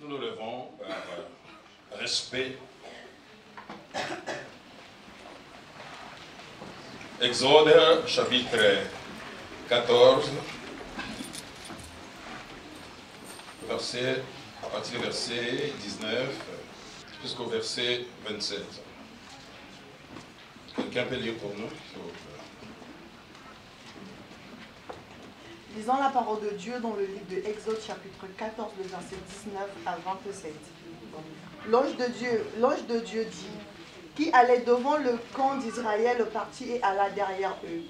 Nous nous levons par respect. Exode chapitre 14, à partir du verset 19 jusqu'au verset 27. Quelqu'un peut lire pour nous, s'il vous plaît? Lisons la parole de Dieu dans le livre de Exode chapitre 14, le verset 19 à 27. L'ange de Dieu dit, qui allait devant le camp d'Israël partit et alla derrière eux.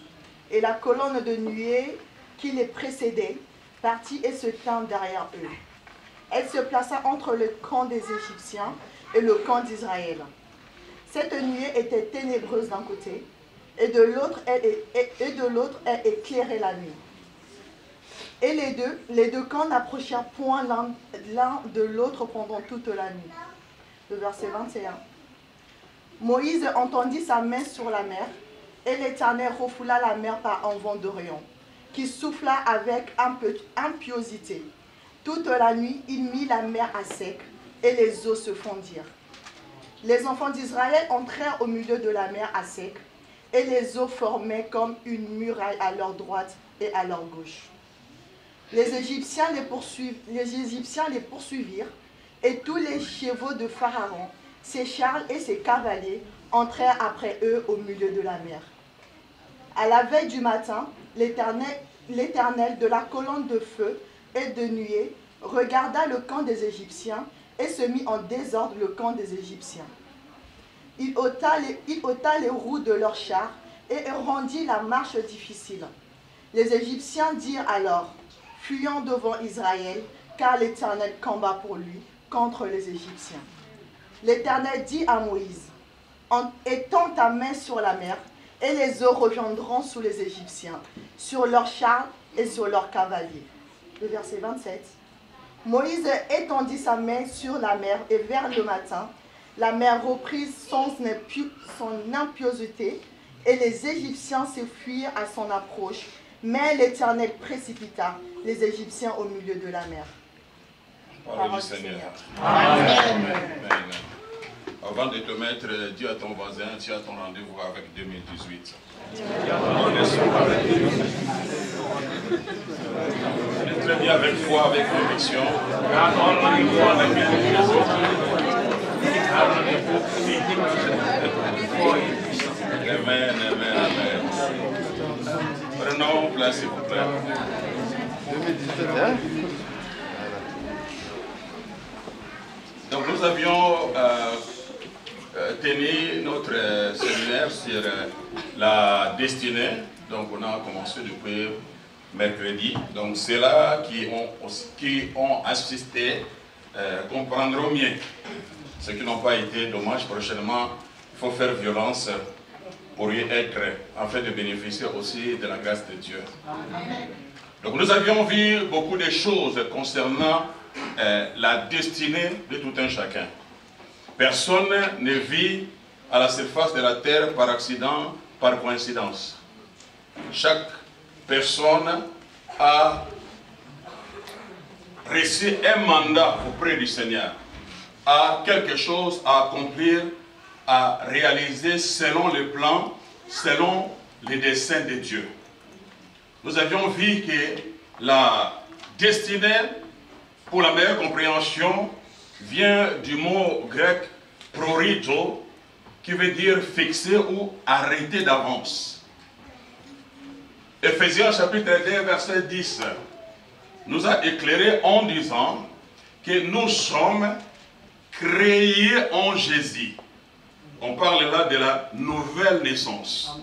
Et la colonne de nuée qui les précédait partit et se tint derrière eux. Elle se plaça entre le camp des Égyptiens et le camp d'Israël. Cette nuée était ténébreuse d'un côté, et de l'autre elle éclairait la nuit. Et les deux camps n'approchèrent point l'un de l'autre pendant toute la nuit. Le verset 21. Moïse entendit sa main sur la mer, et l'Éternel refoula la mer par un vent d'Orient, qui souffla avec impiosité. Toute la nuit, il mit la mer à sec, et les eaux se fondirent. Les enfants d'Israël entrèrent au milieu de la mer à sec, et les eaux formaient comme une muraille à leur droite et à leur gauche. Les Égyptiens les poursuivirent, et tous les chevaux de Pharaon, ses chars et ses cavaliers entrèrent après eux au milieu de la mer. À la veille du matin, l'Éternel de la colonne de feu et de nuée regarda le camp des Égyptiens et se mit en désordre le camp des Égyptiens. Il ôta les roues de leurs chars et rendit la marche difficile. Les Égyptiens dirent alors, fuyons devant Israël, car l'Éternel combat pour lui contre les Égyptiens. L'Éternel dit à Moïse, étends ta main sur la mer, et les eaux reviendront sous les Égyptiens, sur leurs chars et sur leurs cavaliers. Le verset 27. Moïse étendit sa main sur la mer, et vers le matin, la mer reprit son impiosité, et les Égyptiens se fuirent à son approche, mais l'Éternel précipita les Égyptiens au milieu de la mer. Parole du Seigneur. Amen. Amen. Avant de te mettre, dis à ton voisin, tu as ton rendez-vous avec 2018. Très bien, avec foi, avec conviction. Amen, amen, amen. Prenons place, s'il vous plaît. 2017, hein? Donc nous avions tenu notre séminaire sur la destinée. Donc on a commencé depuis mercredi. Donc ceux-là qui ont assisté comprendront mieux. Ceux qui n'ont pas été, dommage, prochainement, il faut faire violence pour y être, afin de bénéficier aussi de la grâce de Dieu. Donc nous avions vu beaucoup de choses concernant la destinée de tout un chacun. Personne ne vit à la surface de la terre par accident, par coïncidence. Chaque personne a reçu un mandat auprès du Seigneur, a quelque chose à accomplir, à réaliser selon le plan, selon les desseins de Dieu. Nous avions vu que la destinée, pour la meilleure compréhension, vient du mot grec prorito, qui veut dire fixer ou arrêter d'avance. Éphésiens chapitre 2, verset 10, nous a éclairé en disant que nous sommes créés en Jésus. On parle là de la nouvelle naissance.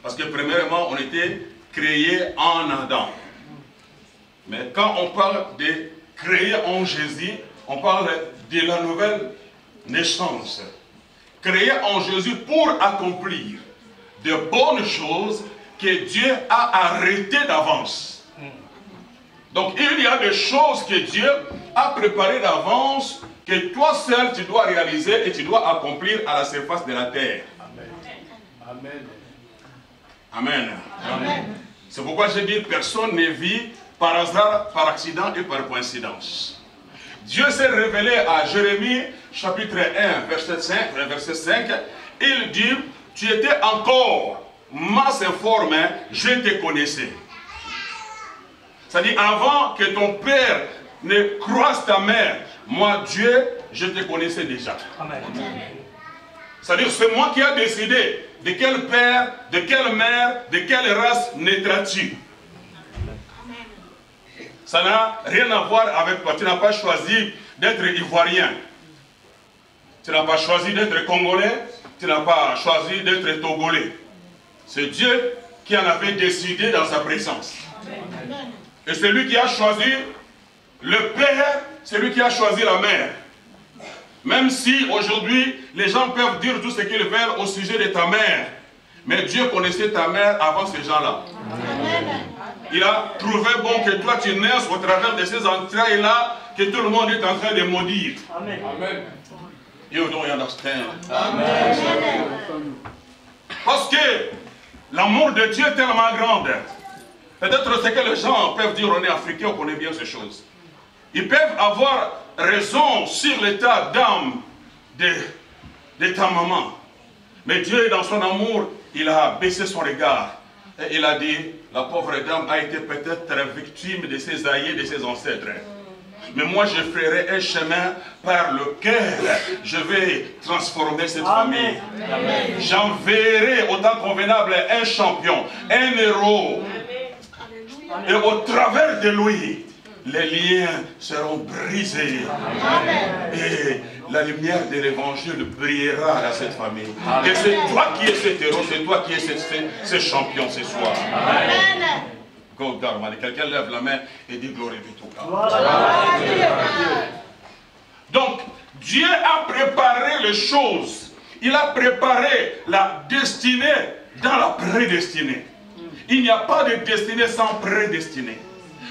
Parce que premièrement, on était créés en Adam. Mais quand on parle de créé en Jésus, on parle de la nouvelle naissance. Créé en Jésus pour accomplir de bonnes choses que Dieu a arrêtées d'avance. Donc il y a des choses que Dieu a préparées d'avance, que toi seul tu dois réaliser et tu dois accomplir à la surface de la terre. Amen. Amen. Amen. C'est pourquoi j'ai dit personne ne vit par hasard, par accident et par coïncidence. Dieu s'est révélé à Jérémie, chapitre 1, verset 5. Il dit, tu étais encore masse informe, je te connaissais. C'est-à-dire, avant que ton père ne croise ta mère, moi, Dieu, je te connaissais déjà. C'est-à-dire, c'est moi qui ai décidé de quel père, de quelle mère, de quelle race naîtras-tu. Ça n'a rien à voir avec toi. Tu n'as pas choisi d'être ivoirien. Tu n'as pas choisi d'être congolais. Tu n'as pas choisi d'être togolais. C'est Dieu qui en avait décidé dans sa présence. Et c'est lui qui a choisi le père, c'est lui qui a choisi la mère. Même si aujourd'hui, les gens peuvent dire tout ce qu'ils veulent au sujet de ta mère. Mais Dieu connaissait ta mère avant ces gens-là. Il a trouvé bon que toi tu naisses au travers de ces entrailles-là que tout le monde est en train de maudire. Amen. Amen. You don't understand. Amen. Parce que l'amour de Dieu est tellement grand. Peut-être c'est que les gens peuvent dire on est africain, on connaît bien ces choses. Ils peuvent avoir raison sur l'état d'âme de ta maman. Mais Dieu, dans son amour, il a baissé son regard. Et il a dit, la pauvre dame a été peut-être victime de ses aïeux, de ses ancêtres. Mais moi, je ferai un chemin par lequel je vais transformer cette famille. J'enverrai autant convenable un champion, un héros. Et au travers de lui, les liens seront brisés. Et la lumière de l'évangile brillera dans cette famille. Et c'est toi qui es cet héros, c'est toi qui es ce champion ce soir. Amen. God, quelqu'un lève la main et dit gloire be to God. Donc, Dieu a préparé les choses. Il a préparé la destinée dans la prédestinée. Il n'y a pas de destinée sans prédestinée.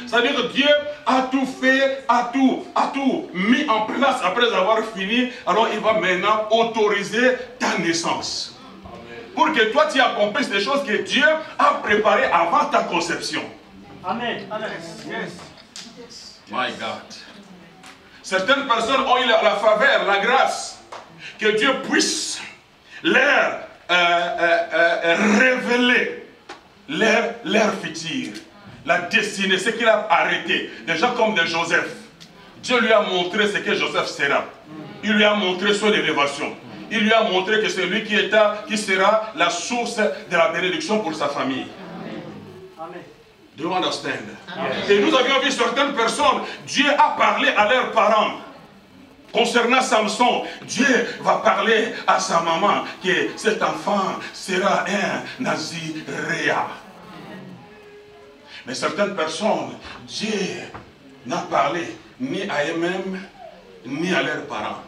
C'est-à-dire que Dieu a tout fait, a tout mis en place après avoir fini. Alors il va maintenant autoriser ta naissance. Pour que toi tu accomplisses des choses que Dieu a préparées avant ta conception. Amen. My God. Certaines personnes ont eu la faveur, la grâce, que Dieu puisse leur révéler leur futur. La destinée, ce qu'il a arrêté. Des gens comme de Joseph. Dieu lui a montré ce que Joseph sera. Il lui a montré son élévation. Il lui a montré que c'est lui qui sera la source de la bénédiction pour sa famille. Amen. Do you understand? Amen. Et nous avions vu certaines personnes, Dieu a parlé à leurs parents. Concernant Samson, Dieu va parler à sa maman que cet enfant sera un Naziréa. Mais certaines personnes, Dieu n'a parlé ni à eux-mêmes, ni à leurs parents.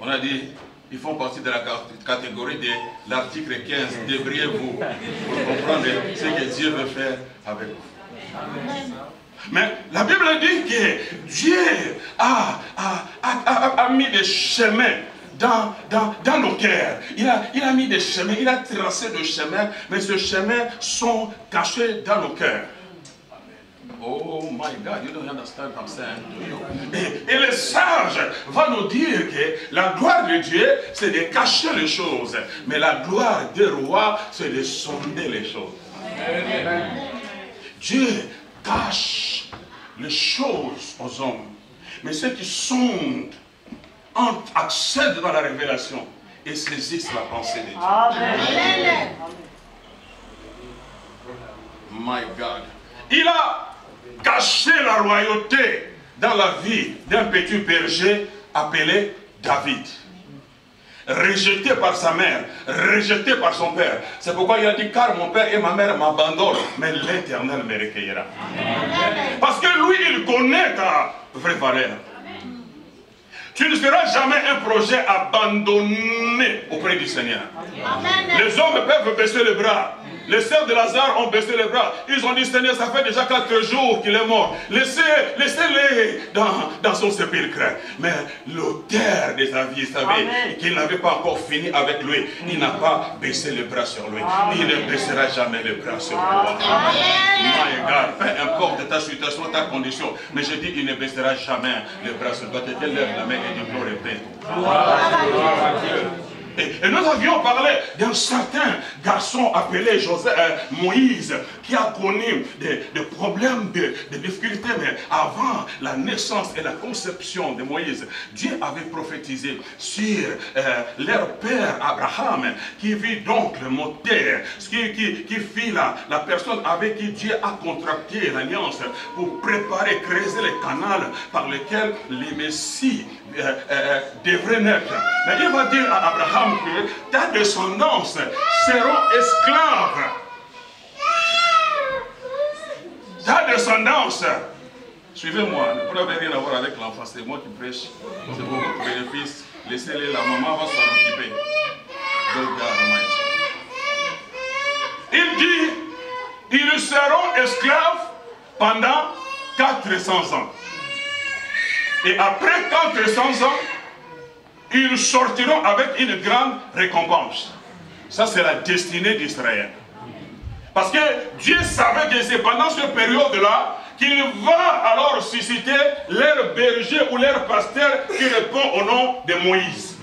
On a dit, ils font partie de la catégorie de l'article 15. Débrouillez-vous pour comprendre ce que Dieu veut faire avec vous. Mais la Bible dit que Dieu a mis des chemins dans nos cœurs. Il a mis des chemins, il a tracé des chemins, mais ces chemins sont cachés dans nos cœurs. Oh my God, you don't understand what I'm saying to you. Et le sage va nous dire que la gloire de Dieu, c'est de cacher les choses. Mais la gloire des rois, c'est de sonder les choses. Amen. Dieu cache les choses aux hommes. Mais ceux qui sondent accèdent dans la révélation et saisissent la pensée de Dieu. Amen. My God. Il a caché la royauté dans la vie d'un petit berger appelé David. Rejeté par sa mère, rejeté par son père. C'est pourquoi il a dit, car mon père et ma mère m'abandonnent, mais l'Éternel me recueillera. Parce que lui, il connaît ta vraie valeur. Tu ne seras jamais un projet abandonné auprès du Seigneur. Amen. Les hommes peuvent baisser les bras. Les sœurs de Lazare ont baissé les bras. Ils ont dit, Seigneur, ça fait déjà 4 jours qu'il est mort. Laissez-les dans son sépulcre. Mais l'auteur de sa vie savait qu'il n'avait pas encore fini avec lui. Il n'a pas baissé les bras sur lui. Il ne baissera jamais les bras sur toi. Peu importe ta situation, ta condition. Mais je dis, il ne baissera jamais les bras sur toi. Tu lèves la main et tu pleures et prie. Et nous avions parlé d'un certain garçon appelé Moïse, qui a connu des problèmes, des difficultés, mais avant la naissance et la conception de Moïse, Dieu avait prophétisé sur leur père Abraham, qui vit donc le moteur, qui fit la personne avec qui Dieu a contracté l'alliance pour préparer, creuser le canal par lequel les Messies devraient naître. Mais il va dire à Abraham que ta descendance seront esclaves. Ta descendance. Suivez-moi, vous n'avez rien à voir avec l'enfant, c'est moi qui prêche. C'est pour votre bénéfice. Laissez-les, la maman va s'en occuper. Il dit, ils seront esclaves pendant 400 ans. Et après 400 ans, ils sortiront avec une grande récompense. Ça, c'est la destinée d'Israël. Parce que Dieu savait que c'est pendant cette période-là qu'il va alors susciter leur berger ou leur pasteur qui répond au nom de Moïse.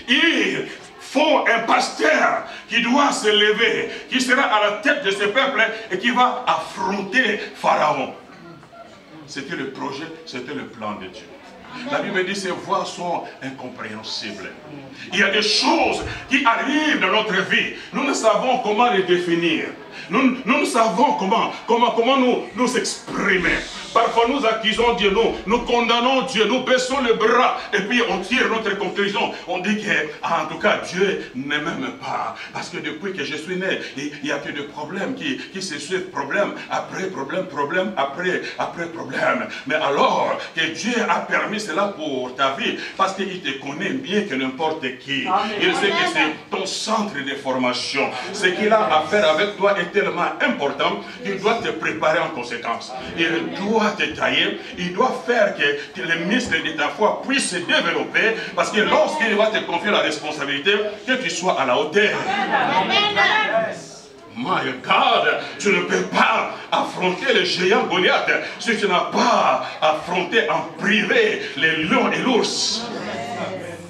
Il faut un pasteur qui doit se lever, qui sera à la tête de ce peuple et qui va affronter Pharaon. C'était le projet, c'était le plan de Dieu. La Bible dit que ces voies sont incompréhensibles. Il y a des choses qui arrivent dans notre vie. Nous ne savons comment les définir. Nous ne savons comment nous exprimer. Parfois nous accusons Dieu, nous condamnons Dieu, nous baissons les bras et puis on tire notre conclusion. On dit que, en tout cas, Dieu ne m'aime pas. Parce que depuis que je suis né, il n'y a que des problèmes qui se suivent, problème après problème, problème après problème. Mais alors que Dieu a permis cela pour ta vie, parce qu'il te connaît mieux que n'importe qui. Amen. Il sait que c'est ton centre de formation. Ce qu'il a à faire avec toi est tellement important qu'il doit te préparer en conséquence. Il doit te tailler, il doit faire que les muscles de ta foi puissent se développer, parce que lorsqu'il va te confier la responsabilité, que tu sois à la hauteur. My God, tu ne peux pas affronter le géant Goliath si tu n'as pas affronté en privé les lions et l'ours.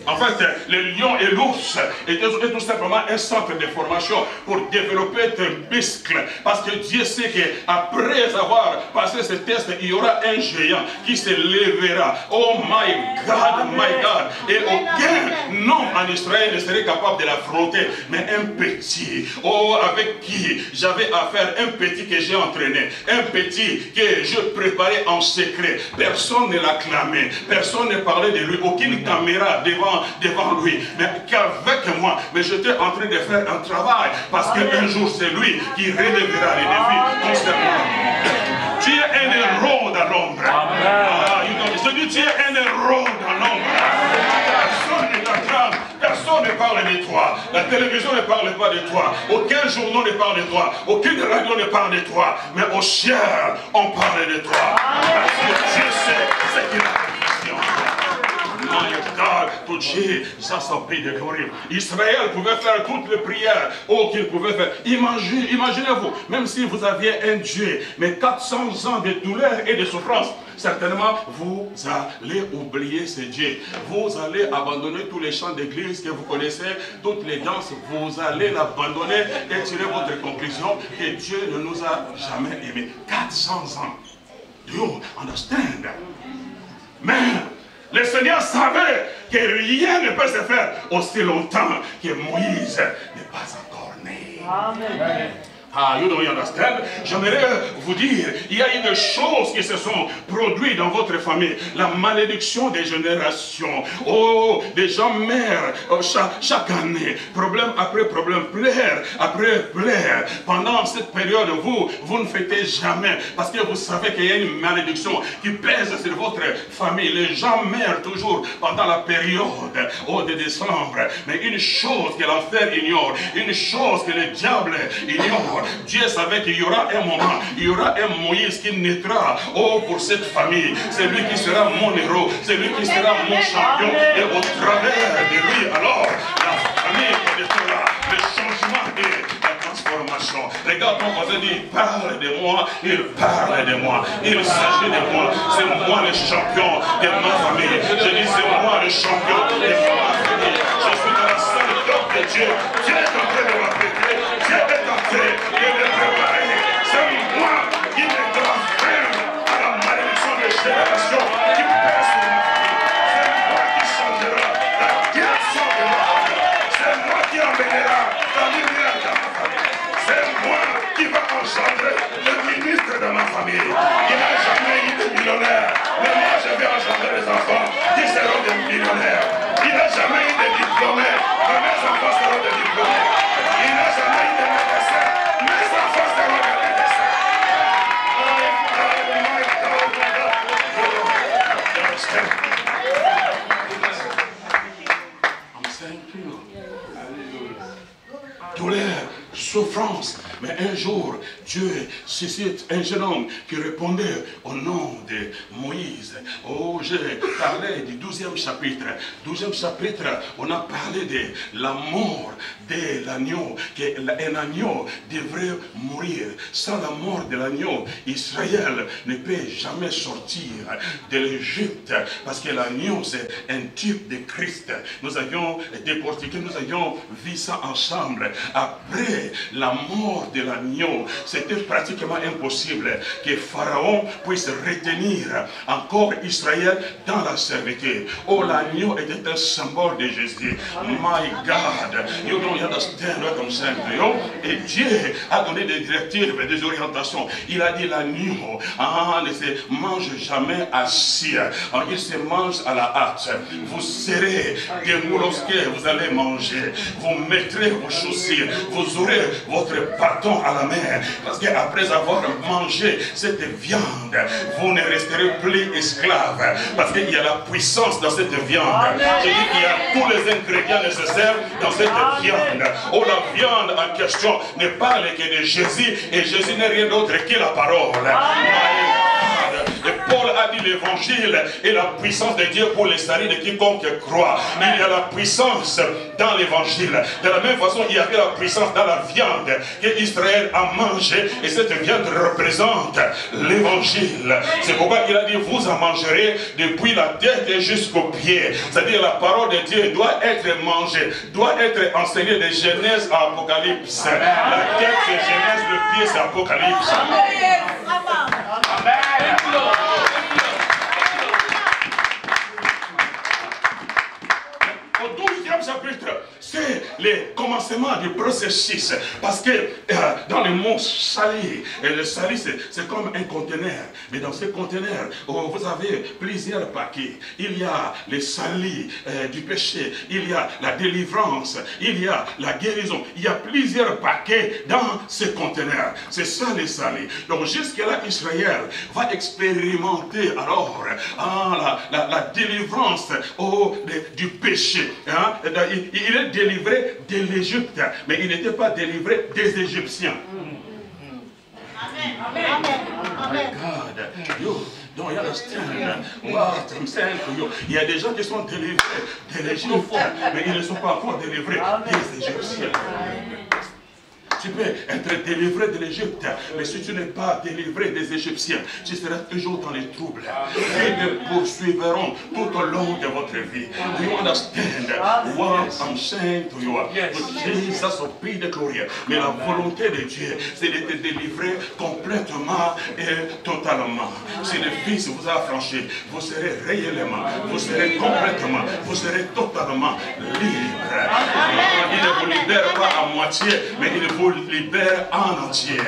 En fait, le lion et l'ours étaient tout simplement un centre de formation pour développer tes muscles. Parce que Dieu sait qu'après avoir passé ce test, il y aura un géant qui se lèvera. Oh my God, my God. Et aucun homme en Israël ne serait capable de l'affronter. Mais un petit, avec qui j'avais affaire, un petit que j'ai entraîné, un petit que je préparais en secret. Personne ne l'acclamait, personne ne parlait de lui, aucune caméra devant lui, mais qu'avec moi, mais j'étais en train de faire un travail, parce qu'un jour c'est lui qui relèvera les défis constamment. Tu es un héros dans l'ombre. Je dis, tu es un héros dans l'ombre. Personne ne t'acclame, personne ne parle de toi. La télévision ne parle pas de toi, aucun journal ne parle de toi, aucune radio ne parle de toi, mais au ciel on parle de toi. Parce que Dieu sait ce qu'il a fait. Tout Dieu, ça s'appelle de gloire. Israël pouvait faire toutes les prières qu'il pouvait faire. Imaginez-vous, même si vous aviez un Dieu, mais 400 ans de douleur et de souffrance, certainement vous allez oublier ce Dieu. Vous allez abandonner tous les chants d'église que vous connaissez, toutes les danses, vous allez l'abandonner et tirer votre conclusion que Dieu ne nous a jamais aimés. 400 ans. Do you understand? Mais le Seigneur savait que rien ne peut se faire aussi longtemps que Moïse n'est pas encore né. Amen. Ah, you don't understand? J'aimerais vous dire, il y a eu des choses qui se sont produites dans votre famille. La malédiction des générations. Oh, des gens meurent chaque année. Problème après problème, plaire après plaire. Pendant cette période, vous ne fêtez jamais. Parce que vous savez qu'il y a une malédiction qui pèse sur votre famille. Les gens meurent toujours pendant la période de décembre. Mais une chose que l'enfer ignore, une chose que le diable ignore, Dieu savait qu'il y aura un moment, il y aura un Moïse qui naîtra. Oh, pour cette famille, c'est lui qui sera mon héros, c'est lui qui sera mon champion. Et au travers de lui, alors, la famille connaîtra le changement et la transformation. Regarde ton voisin, dit, il parle de moi, il parle de moi, il s'agit de moi. C'est moi le champion de ma famille. Je dis, c'est moi le champion de ma famille. Je suis dans la salle d'ordre de Dieu. Dieu est en train de m'appeler. Dieu est en train de me préparer. C'est moi qui mettra fin à la malédiction des générations qui pèse sur ma famille. C'est moi qui changera la direction de ma famille. C'est moi qui emmènera la lumière dans ma famille. C'est moi qui va engendrer le ministre de ma famille. Il n'a jamais eu de millionnaire. Mais moi, je vais engendrer les enfants qui seront des millionnaires. Il n'a jamais eu de diplômés. Mais mes enfants seront des diplômés. Il n'a jamais eu de médecins. Mes enfants seront des médecins. I'm saying to you. Douleur, souffrance. Mais un jour, Dieu suscite un jeune homme qui répondait au nom de Moïse. Oh, j'ai parlé du 12e chapitre. 12e chapitre, on a parlé de la mort de l'agneau. Qu'un agneau devrait mourir. Sans la mort de l'agneau, Israël ne peut jamais sortir de l'Égypte. Parce que l'agneau, c'est un type de Christ. Nous avions décortiqué, nous avions vu ça ensemble. Après la mort de l'agneau, c'était pratiquement impossible que Pharaon puisse retenir encore Israël dans la servitude. Oh, l'agneau était un symbole de Jésus. My God, you don't understand what I'm saying to you. Et Dieu a donné des directives et des orientations. Il a dit l'agneau ne se mange jamais assis. Il se mange à la hâte. Vous serez debout lorsque vous allez manger. Vous mettrez vos chaussures. Vous aurez votre bâton à la main. Parce qu'après avoir mangé cette viande, vous ne resterez plus esclave. Parce qu'il y a la puissance dans cette viande. Je dis qu'il y a tous les ingrédients nécessaires dans cette viande. Oh, la viande en question ne parle que de Jésus. Et Jésus n'est rien d'autre que la parole. Et Paul a dit l'évangile est la puissance de Dieu pour les salut de quiconque croit. Il y a la puissance dans l'évangile. De la même façon, il y avait la puissance dans la viande que Israël a mangée. Et cette viande représente l'évangile. C'est pourquoi il a dit, vous en mangerez depuis la tête jusqu'aux pieds. C'est-à-dire la parole de Dieu doit être mangée, doit être enseignée de Genèse à Apocalypse. La tête c'est Genèse, le pied c'est Apocalypse. Amen. Au 12e chapitre, c'est le commencement du processus. Parce que dans le mont Sali, le Sali c'est comme un conteneur. Mais dans ce conteneur, vous avez plusieurs paquets. Il y a le Sali du péché, il y a la délivrance, il y a la guérison. Il y a plusieurs paquets dans ce conteneur. C'est ça le Sali. Donc jusque-là, Israël va expérimenter alors la délivrance du péché. Il est délivré de l'Égypte, mais il n'était pas délivré des Égyptiens. Amen. Amen. God, you don't understand what I'm saying to you. Il y a des gens qui sont délivrés de l'Égypte, mais ils ne sont pas encore délivrés des Égyptiens. Tu peux être délivré de l'Égypte, mais si tu n'es pas délivré des Égyptiens, tu seras toujours dans les troubles. Ils te poursuivront tout au long de votre vie. Do you understand what I'm saying to you? Jesus will be the glory. Mais la volonté de Dieu, c'est de te délivrer complètement et totalement. Si le Fils vous a affranchi, vous serez réellement, vous serez complètement, vous serez totalement libre. Il ne vous libère pas à moitié, mais il vous libère en entier.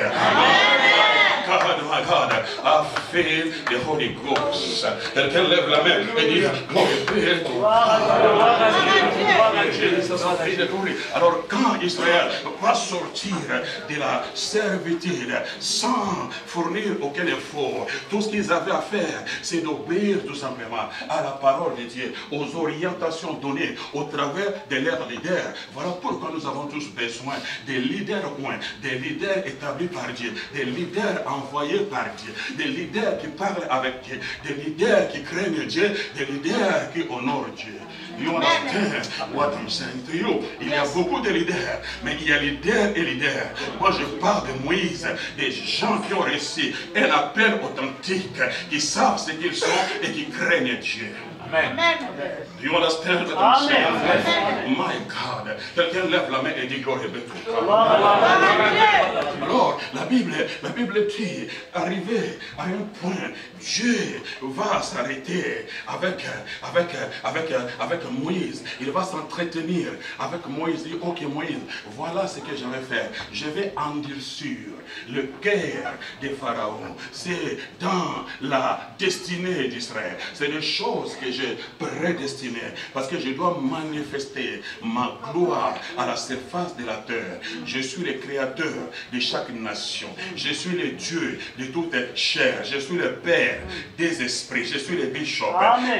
God, my God, I feel the Holy Ghost. Quelqu'un lève la main et dit, alors quand Israël va sortir de la servitude sans fournir aucun effort, tout ce qu'ils avaient à faire, c'est d'obéir tout simplement à la parole de Dieu, aux orientations données au travers de leurs leaders. Voilà pourquoi nous avons tous besoin des leaders des leaders établis par Dieu, des leaders envoyés par Dieu, des leaders qui parlent avec Dieu, des leaders qui craignent Dieu, des leaders qui honorent Dieu. You understand what I'm saying to you? Il y a beaucoup de leaders, mais il y a leaders et leaders. Moi je parle de Moïse, des gens qui ont reçu un appel authentique, qui savent ce qu'ils sont et qui craignent Dieu. Amen. Do you understand what I'm saying? My God. Quelqu'un lève la main et dit gloire be to God. Alors, la Bible dit, arrivé à un point, Dieu va s'arrêter avec Moïse. Il va s'entretenir avec Moïse. Il dit, ok Moïse, voilà ce que je vais faire. Je vais endurcir le cœur des pharaons. C'est dans la destinée d'Israël. C'est des choses que j'ai prédestinées. Parce que je dois manifester ma gloire à la surface de la terre. Je suis le créateur de chaque nation. Je suis le Dieu de toute chair. Je suis le Père des esprits. Je suis le bishop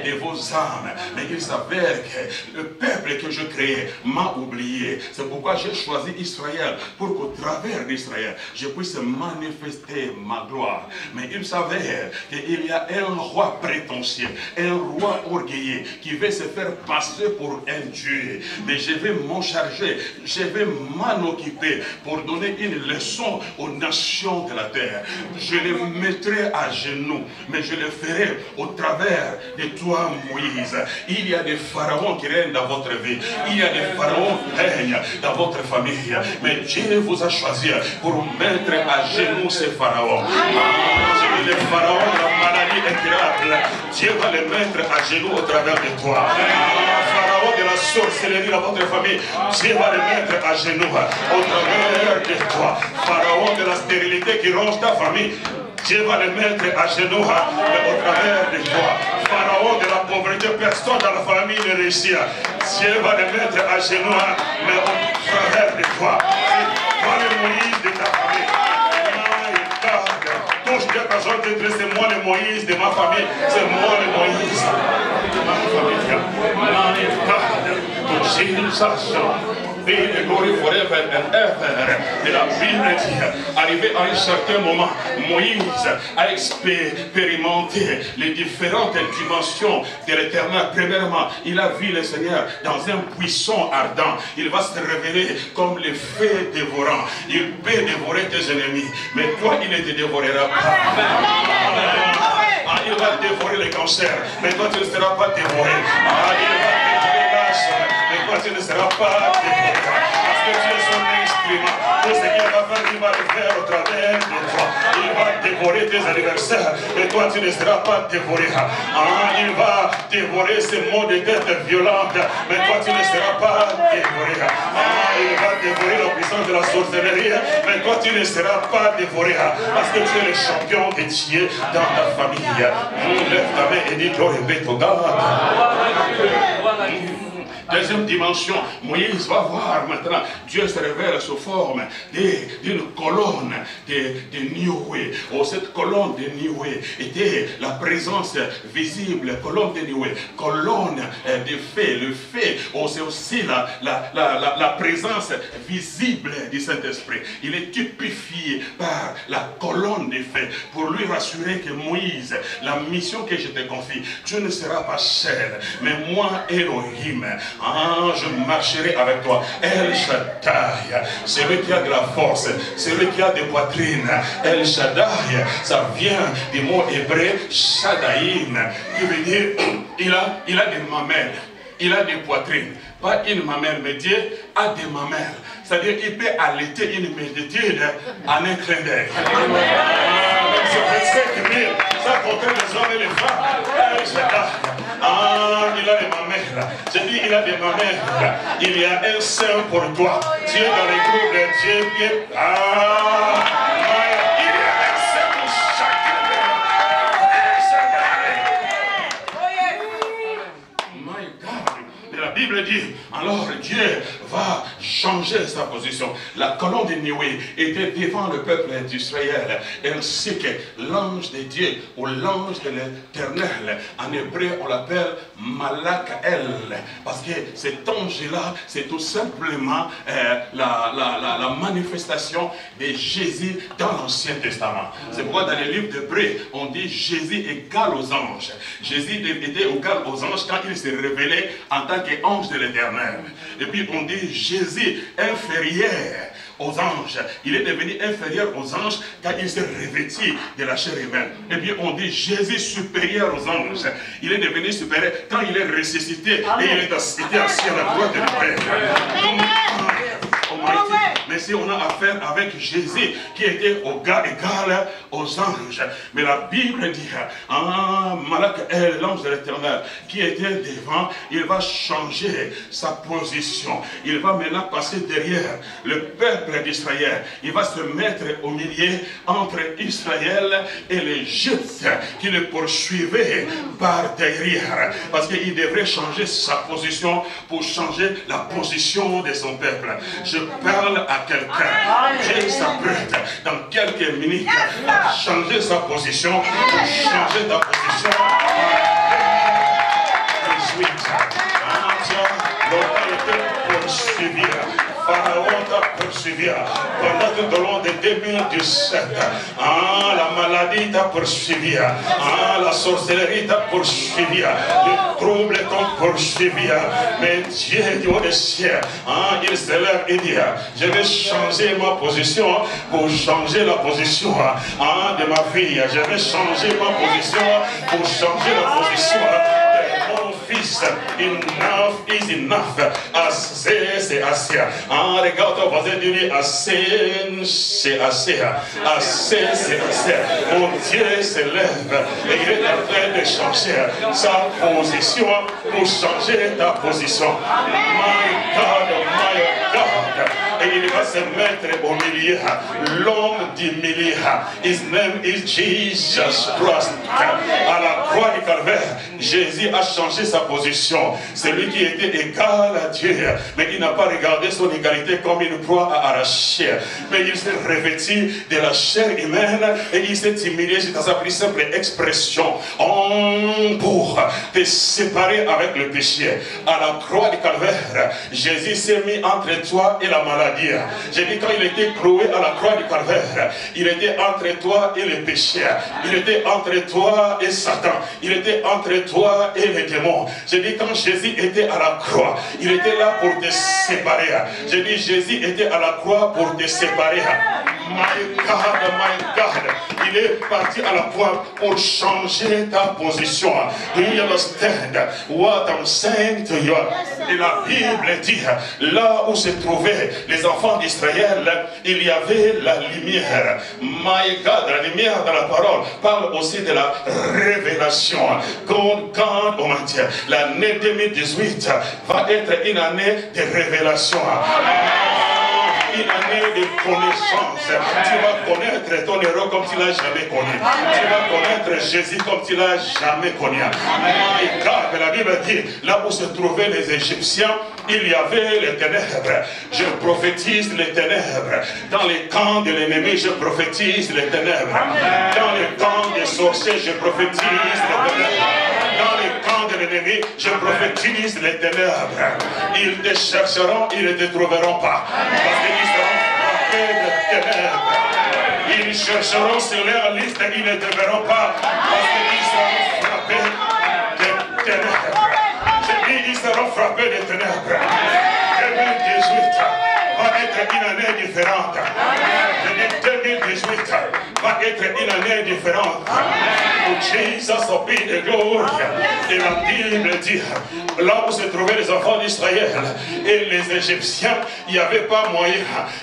de vos âmes. Mais il s'avère que le peuple que je créais m'a oublié. C'est pourquoi j'ai choisi Israël, pour qu'au travers d'Israël, je puisse manifester ma gloire. Mais il s'avère qu'il y a un roi prétentieux, un roi orgueilleux qui veut se faire passer pour un Dieu. Mais je vais m'en charger, je vais m'en occuper pour donner une leçon aux nations de la terre. Je les mettrai à genoux, mais je le ferai au travers de toi, Moïse. Il y a des pharaons qui règnent dans votre vie. Il y a des pharaons qui règnent dans votre famille. Mais Dieu vous a choisi pour mettre à genoux ces pharaons. Les pharaons de la maladie incurable, Dieu va les mettre à genoux au travers de toi. Pharaon de la sorcellerie dans votre famille, Dieu va les mettre à genoux au travers de toi. Pharaon de la stérilité qui ronge ta famille, Dieu va les mettre à genoux au travers de toi. Pharaon de la pauvreté, personne dans la famille ne réussit. Dieu va les mettre à genoux, mais au travers de toi. Toi le Moïse de ta famille. Touche deux personnes qui disent c'est moi le Moïse de ma famille. C'est moi le Moïse de ma famille. Jesus. Be the glory forever and ever. Et la Bible dit, arrivé à un certain moment, Moïse a expérimenté les différentes dimensions de l'éternel. Premièrement, il a vu le Seigneur dans un buisson ardent. Il va se révéler comme le feu dévorant. Il peut dévorer tes ennemis, mais toi, il ne te dévorera pas. Il va dévorer les cancers, mais toi, tu ne seras pas dévoré. Il va dévorer l'âge, mais toi, tu ne seras pas dévoré. Parce que tu es son instrument. Tout ce qu'il va faire, il va le faire au travers de toi. Il va dévorer tes anniversaires, mais toi, tu ne seras pas dévoré. Il va dévorer ces maux de tête violentes, mais toi, tu ne seras pas dévoré. Il va dévorer la puissance de la sorcellerie, mais toi, tu ne seras pas dévoré. Parce que tu es le champion de Dieu dans ta famille. Lève ta main et dis glory be to God. Deuxième dimension, Moïse va voir maintenant, Dieu se révèle sous forme d'une colonne de nuée. Oh, cette colonne de nuée était la présence visible, colonne de nuée, colonne de feu. Le feu, oh, c'est aussi la présence visible du Saint-Esprit. Il est typifié par la colonne de feu pour lui rassurer que Moïse, la mission que je te confie, tu ne seras pas seul, mais moi, Elohim, je marcherai avec toi. El Shaddai, celui qui a de la force, celui qui a des poitrines. El Shaddai, ça vient du mot hébreu Shaddai, qui veut dire il a des mamelles, il a des poitrines. Pas une mamelle, mais Dieu a des mamelles. C'est-à-dire qu'il peut allaiter une multitude en un clin d'œil. C'est 25 000, ça comptait les hommes et les femmes. El Shaddai, il a des mamelles. Je dis, il a des mamelles. Il y a un sein pour toi. Tu es dans les groupes de Dieu. Il y a un sein pour chacun. My God. Et la Bible dit, alors Dieu va changer sa position. La colonne de Noé était devant le peuple d'Israël, ainsi que l'ange de Dieu ou l'ange de l'Éternel. En hébreu, on l'appelle Malakael, parce que cet ange-là, c'est tout simplement la manifestation de Jésus dans l'Ancien Testament. C'est pourquoi dans les livres d'Hébreu, on dit Jésus égal aux anges. Jésus était égal aux anges quand il s'est révélé en tant qu'ange de l'Éternel. Et puis on dit Jésus inférieur aux anges. Il est devenu inférieur aux anges quand il s'est revêtu de la chair humaine. Et puis on dit Jésus supérieur aux anges. Il est devenu supérieur quand il est ressuscité et il est assis à la droite de Père. Mais si on a affaire avec Jésus qui était égal aux anges. Mais la Bible dit, Malak est l'ange de l'Éternel qui était devant, il va changer sa position. Il va maintenant passer derrière le peuple d'Israël. Il va se mettre au milieu entre Israël et l'Égypte qui le poursuivait par derrière. Parce qu'il devrait changer sa position pour changer la position de son peuple. Je parle à quelqu'un qui s'apprête dans quelques minutes à changer sa position, pour changer ta position. Longtemps été poursuivi. Pharaon t'a poursuivi pendant tout au long de 2017. La maladie t'a poursuivi. La sorcellerie t'a poursuivi. Les troubles t'ont poursuivi. Mais Dieu du haut des cieux, il se lève et dit, je vais changer ma position pour changer la position de ma fille. Je vais changer ma position pour changer la position de mon fils. Enough is enough. Assez, c'est assez. Regarde ton voisin, dis-lui, assez, c'est assez. Assez, c'est assez. Mon Dieu se lève et il est en train de changer sa position pour changer ta position. My God, my God. Et il va se mettre au milieu, l'homme du milieu. His name is Jesus Christ. À la croix du calvaire, Jésus a changé sa position. C'est lui qui était égal à Dieu, mais il n'a pas regardé son égalité comme une proie à arracher. Mais il s'est revêtu de la chair humaine et il s'est humilié jusqu'à sa plus simple expression. Pour te séparer avec le péché. À la croix du calvaire, Jésus s'est mis entre toi et la maladie. J'ai dit quand il était cloué à la croix du calvaire, il était entre toi et le péché. Il était entre toi et Satan. Il était entre toi et les démons. J'ai dit quand Jésus était à la croix, il était là pour te séparer. J'ai dit Jésus était à la croix pour te séparer. My God, my God. Il est parti à la croix pour changer ta position. Do you understand what I'm saying to you? Et la Bible dit, là où se trouvaient les enfants d'Israël, il y avait la lumière. My God, la lumière dans la parole parle aussi de la révélation. Quand on va dire, l'année 2018 va être une année de révélation. Une année de connaissance. Tu vas connaître ton héros comme tu ne l'as jamais connu. Tu vas connaître Jésus comme tu ne l'as jamais connu. My God, la Bible dit, là où se trouvaient les Égyptiens, il y avait les ténèbres. Je prophétise les ténèbres. Dans les camps de l'ennemi, je prophétise les ténèbres. Dans les camps des sorciers, je prophétise les ténèbres. Dans les camps de l'ennemi, je prophétise les ténèbres. Ils te chercheront, ils ne te trouveront pas. Parce qu'ils seront frappés de ténèbres. Ils chercheront sur leur liste, ils ne te verront pas. Parce qu'ils seront frappés de ténèbres. Je dis, ils seront frappés de ténèbres. 2018 va être une année différente. Je dis 2018 va être une année différente. Pour Jesus be the glory. Et la Bible dit, là où se trouvaient les enfants d'Israël et les Égyptiens, il n'y avait pas moyen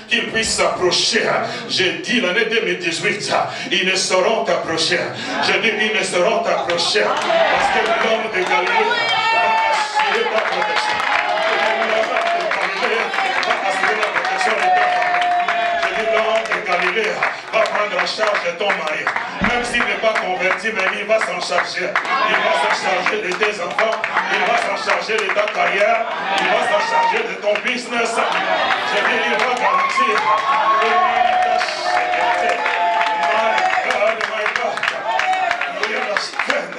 qu'ils puissent s'approcher. J'ai dit l'année 2018, ils ne sauront t'approcher. Je dis, ils ne sauront t'approcher. Parce que l'homme de Galilée va assurer ta charge de ton mari. Même s'il n'est pas converti, mais il va s'en charger. Il va s'en charger de tes enfants. Il va s'en charger de ta carrière. Il va s'en charger de ton business. Je dis, il va garantir ta sécurité. My God. You understand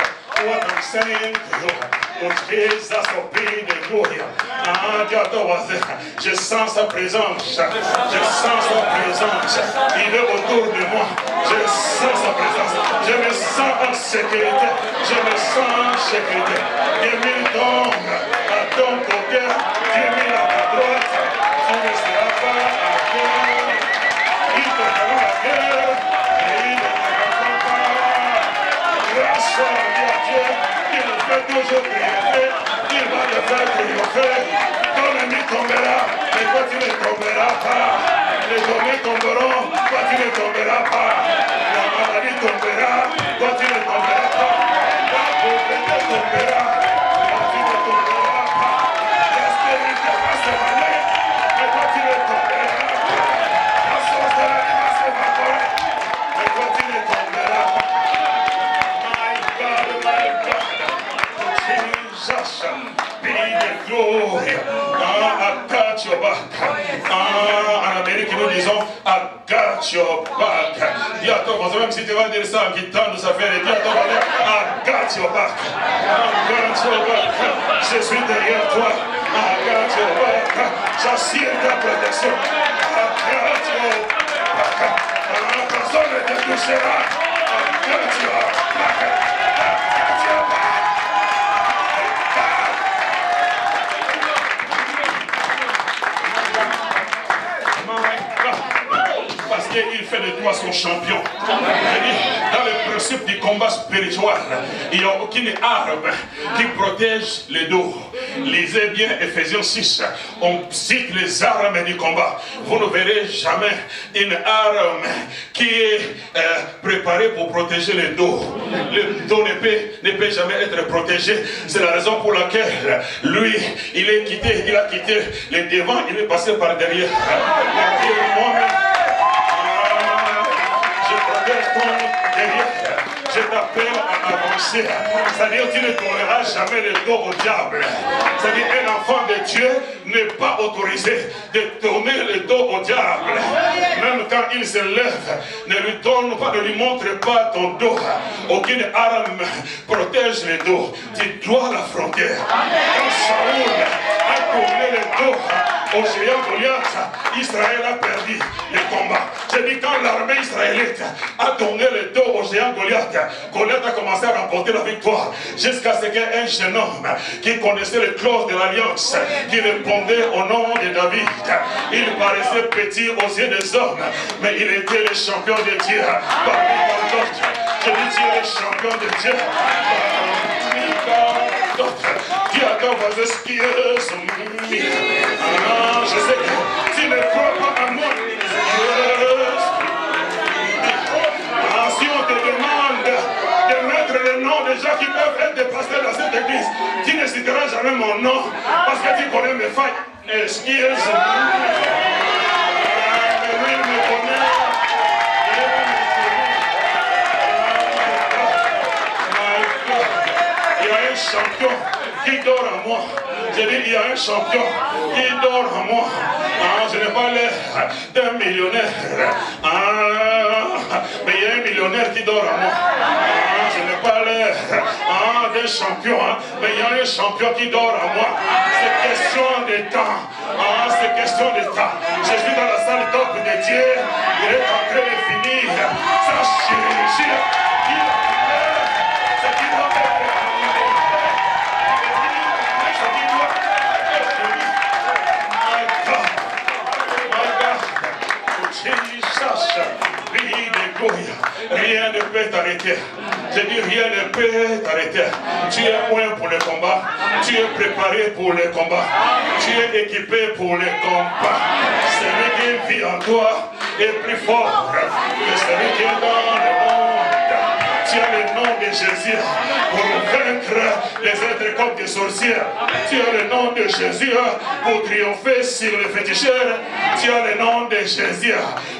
what I'm saying to you? Oh Jesus, oh pays de gloire. Ah, Dieu, je sens sa présence. Je sens sa présence. Il est autour de moi. Je sens sa présence. Je me sens en sécurité. Je me sens en sécurité. 2000 tombent à ton côté. 2000 à ta droite. Tu ne seras pas à guerre. Ils te feront la guerre. Et ils ne te feront pas. Grâce à Dieu. Il fait toujours triompher, il va te faire triompher. Ton ennemi tombera, mais toi tu ne tomberas pas. Les ennemis tomberont, toi tu ne tomberas pas. La maladie tombera, toi tu ne tomberas pas. La pauvreté tombera, toi tu ne tomberas pas. La stérilité va s'évaler, mais toi tu ne tomberas pas. La sorcellerie va s'évaporer, mais toi tu ne tomberas pas. My God, my God. Jesus, be the glory. I got your back. En Amérique, nous disons, I got your back. Dis à ton voisin, même si tu vas dire ça en quittant de sa faire, dis à ton voisin, I got your back. I got your back. Je suis derrière toi. I got your back. J'assure ta protection. I got your back. Personne ne te touchera. I got your back. I got your back. Parce qu'il fait de toi son champion. Dans le principe du combat spirituel, il n'y a aucune arme qui protège le dos. Lisez bien Ephésiens 6. On cite les armes du combat. Vous ne verrez jamais une arme qui est préparée pour protéger le dos. Le dos ne peut jamais être protégé. C'est la raison pour laquelle lui, il a quitté le devant, il est passé par derrière. Moi-même, je t'appelle à avancer. C'est-à-dire que tu ne tourneras jamais le dos au diable. C'est-à-dire qu'un enfant de Dieu n'est pas autorisé de tourner le dos au diable. Même quand il se lève, ne lui tourne pas, ne lui montre pas ton dos. Aucune arme protège le dos. Tu dois l'affronter. Quand Saoul a tourné le dos au géant Goliath, Israël a perdu le combat. Je dis quand l'armée israélite a tourné le dos au géant Goliath, Goliath a commencé à remporter la victoire jusqu'à ce qu'un jeune homme qui connaissait les clauses de l'alliance, qui répondait au nom de David, il paraissait petit aux yeux des hommes, mais il était le champion de Dieu parmi tant d'autres. Je dis tu es le champion de Dieu parmi tant d'autres. Dis à ton voisin ce qui est son mire. Je sais que tu ne crois pas à moi. Si on te demande de mettre le nom des gens qui peuvent être des pasteurs dans cette église, tu ne citeras jamais mon nom parce que tu connais mes failles. Excuse-moi. Lui me connaît. Il y a un champion qui dort en moi. J'ai dit, il y a un champion qui dort en moi. Je n'ai pas l'air d'un millionnaire. Mais il y a un millionnaire qui dort en moi. Je n'ai pas l'air d'un champion. Mais il y a un champion qui dort en moi. C'est question de temps. C'est question de temps. Je suis dans la salle top de Dieu. Il est en train de finir sa chirurgie. Rien ne peut t'arrêter. Je dis rien ne peut t'arrêter. Tu es point pour le combat. Tu es préparé pour le combat. Tu es équipé pour le combat. Celui qui vit en toi est plus fort que celui qui est dans le monde. Tu as le nom de Jésus pour vaincre les êtres comme des sorcières. Tu as le nom de Jésus pour triompher sur les féticheurs. Tu as le nom de Jésus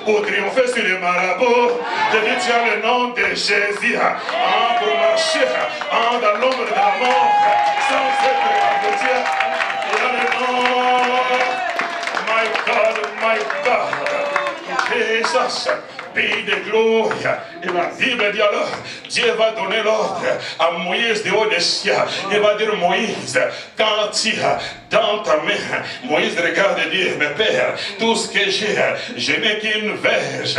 pour triompher sur les marabouts. Je dis, tu as le nom de Jésus pour marcher dans l'ombre de la mort sans être embouti. Tu as le nom, my God, Jesus. Pays de gloire. Et la Bible dit alors, Dieu va donner l'ordre à Moïse de haut des cieux. Il va dire, Moïse, quand tu as dans ta main, Moïse regarde et dit, mais Père, tout ce que j'ai, je n'ai qu'une verge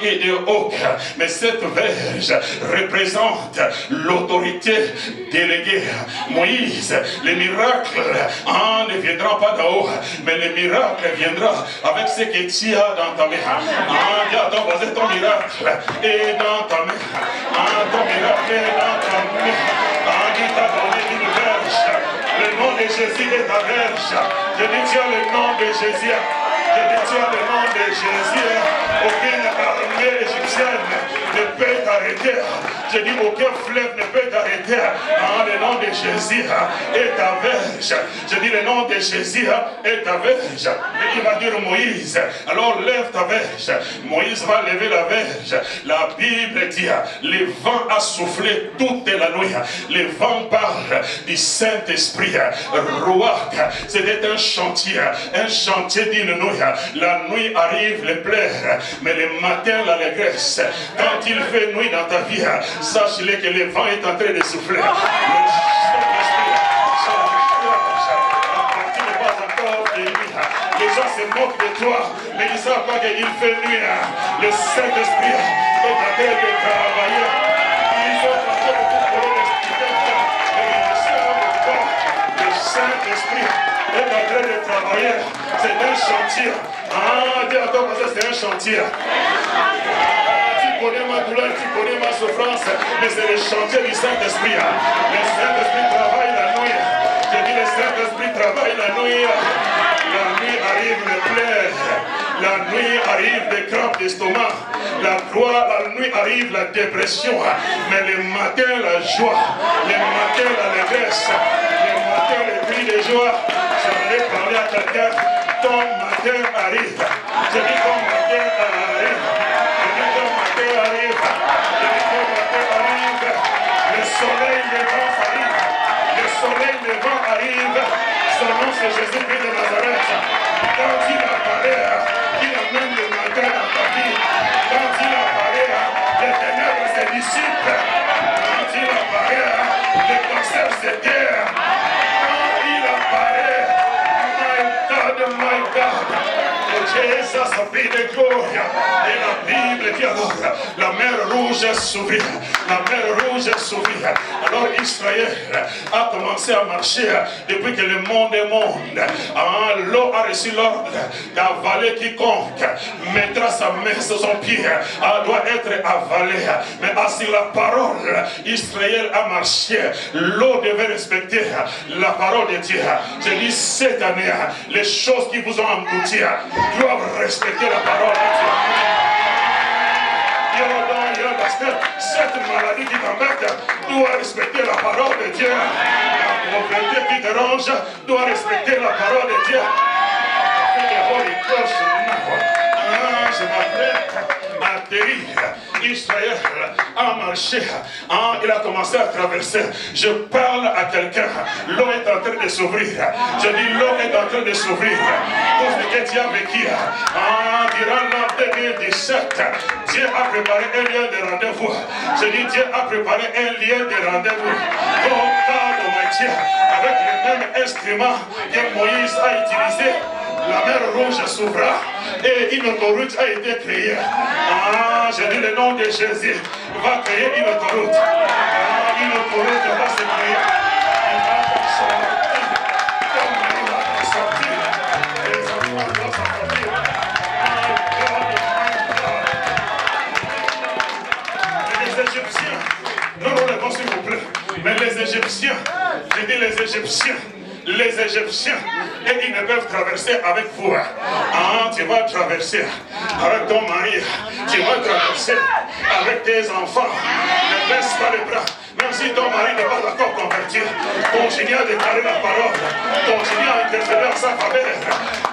et de hoc. Mais cette verge représente l'autorité déléguée. Moïse, les miracles ne viendront pas d'en haut, mais le miracle viendra avec ce que tu as dans ta main. Ton miracle est dans ta main. Ton miracle est dans ta main. Il t'a donné une verge. Le nom de Jésus est ta verge. Je dis, tu as le nom de Jésus. Je dis, tu as le nom de Jésus. Aucune armée égyptienne ne peut t'arrêter. Je dis, aucun fleuve ne peut t'arrêter. Le nom de Jésus est ta verge. Je dis, le nom de Jésus est ta verge. Et il va dire, Moïse, alors lève ta verge. Moïse va lever la verge. La Bible dit, le vent a soufflé toute la nuit. Le vent parle du Saint-Esprit. Rouach, c'était un chantier d'une nuit. La nuit arrive les pleurs, mais le matin l'allégresse. Quand il fait nuit dans ta vie, sache-le que le vent est en train de souffler. Le Saint-Esprit, tu n'es pas encore de nuit. Les gens se moquent de toi, mais ils ne savent pas qu'il fait nuit. Le Saint-Esprit est en train de travailler. Ils sont en train de vous donner l'explication, mais ils ne savent pas. Le Saint-Esprit est en train de travailler. C'est un chantier. Dis à toi, c'est un chantier. Tu connais ma douleur, tu connais ma souffrance, mais c'est le chantier du Saint-Esprit. Le Saint-Esprit travaille la nuit. Je dis, le Saint-Esprit travaille la nuit. La nuit arrive le pleurs. La nuit arrive des crampes d'estomac. La nuit arrive la dépression. Mais le matin, la joie. Le matin, l'allégresse. Le matin, le cri de joie. J'aimerais parler à quelqu'un. Ton matin arrive. Je dis, ton matin arrive. Je dis, ton matin arrive. Je dis, ton matin arrive. Le soleil levant arrive. Le soleil levant arrive. Son nom, c'est Jésus-Christ de Nazareth. Quand il apparaît, il amène le matin dans ta vie. Quand il apparaît, les ténèbres ses disciples. Quand il apparaît, les cancers s'éteint. Quand il apparaît, my God, Jesus a pris de gloire. Et la Bible dit alors, la mer rouge est s'ouvrit. La mer rouge est s'ouvrit. Alors Israël a commencé à marcher depuis que le monde est monde. L'eau a reçu l'ordre d'avaler quiconque mettra sa main sur son pied. Elle doit être avalée. Mais sur la parole, Israël a marché. L'eau devait respecter la parole de Dieu. Je dis cette année, les choses qui vous ont englouti doivent respecter la parole de Dieu. Cette maladie qui t'embête doit respecter la parole de Dieu. La pauvreté qui te dérange doit respecter la parole de Dieu. Je m'apprête à atterrir. Israël a marché. Il a commencé à traverser. Je parle à quelqu'un. L'eau est en train de s'ouvrir. Je dis l'eau est en train de s'ouvrir. Tout ce que tu as vécu. Durant l'an 2017, Dieu a préparé un lieu de rendez-vous. Je dis Dieu a préparé un lieu de rendez-vous. Avec le même instrument que Moïse a utilisé. La mer rouge s'ouvra et une autoroute a été créée. Je dis le nom de Jésus va créer une autoroute. Une autoroute va se créer. Elle va sortir. Ton mari va sortir. Les enfants vont sortir. Les Égyptiens, nous levons s'il vous plaît. Mais les Égyptiens, je dis les Égyptiens, et ils ne peuvent traverser avec vous. Tu vas traverser avec ton mari, tu vas traverser avec tes enfants. Mais Baisse pas les bras. Même si ton mari n'est pas encore converti, continue à déclarer la parole. Continue à intercéder en sa faveur.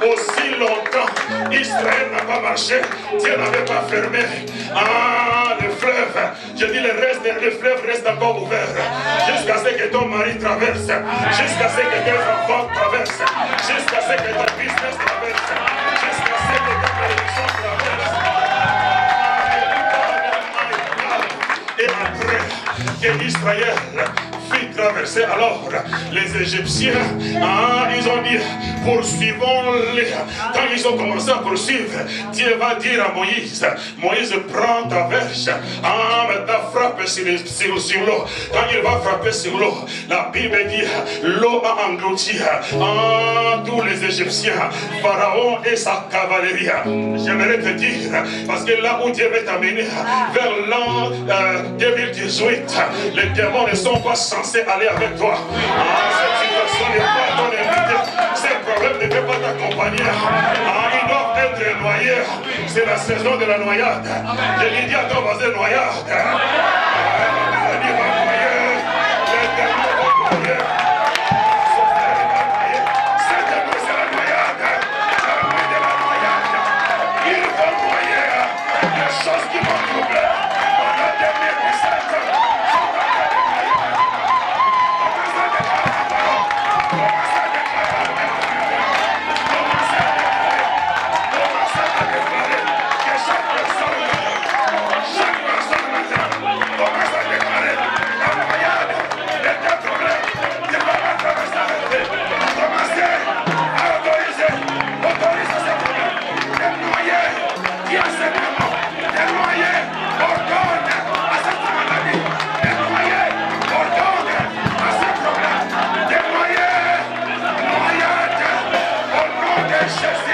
Aussi longtemps, Israël n'a pas marché, Dieu n'avait pas fermé. Ah, le fleuve, je dis le fleuve reste encore ouvert. Jusqu'à ce que ton mari traverse, jusqu'à ce que tes enfants traversent, jusqu'à ce que ton business traverse, jusqu'à ce que ta malédiction traverse. Et après que Israël fit traverser alors les Égyptiens, ils ont dit poursuivons-les. Quand ils ont commencé à poursuivre, Dieu va dire à Moïse, Moïse prend ta verge, maintenant frappe sur l'eau. Quand il va frapper sur l'eau, la Bible dit l'eau a englouti tous les Égyptiens, Pharaon et sa cavalerie. J'aimerais te dire, parce que là où Dieu veut t'amener, vers l'an 2018, les démons ne sont pas censés aller avec toi. Cette situation n'est pas ton invité. Ces problèmes ne peuvent pas t'accompagner. Ils doivent être noyés. C'est la saison de la noyade. Je lui dis à ton voisin noyade. Les démons vont noyer. Certainement c'est la noyade. La nuit de la noyade. Ils vont noyer les choses qui vont troubler. Pendant 2017. Yes.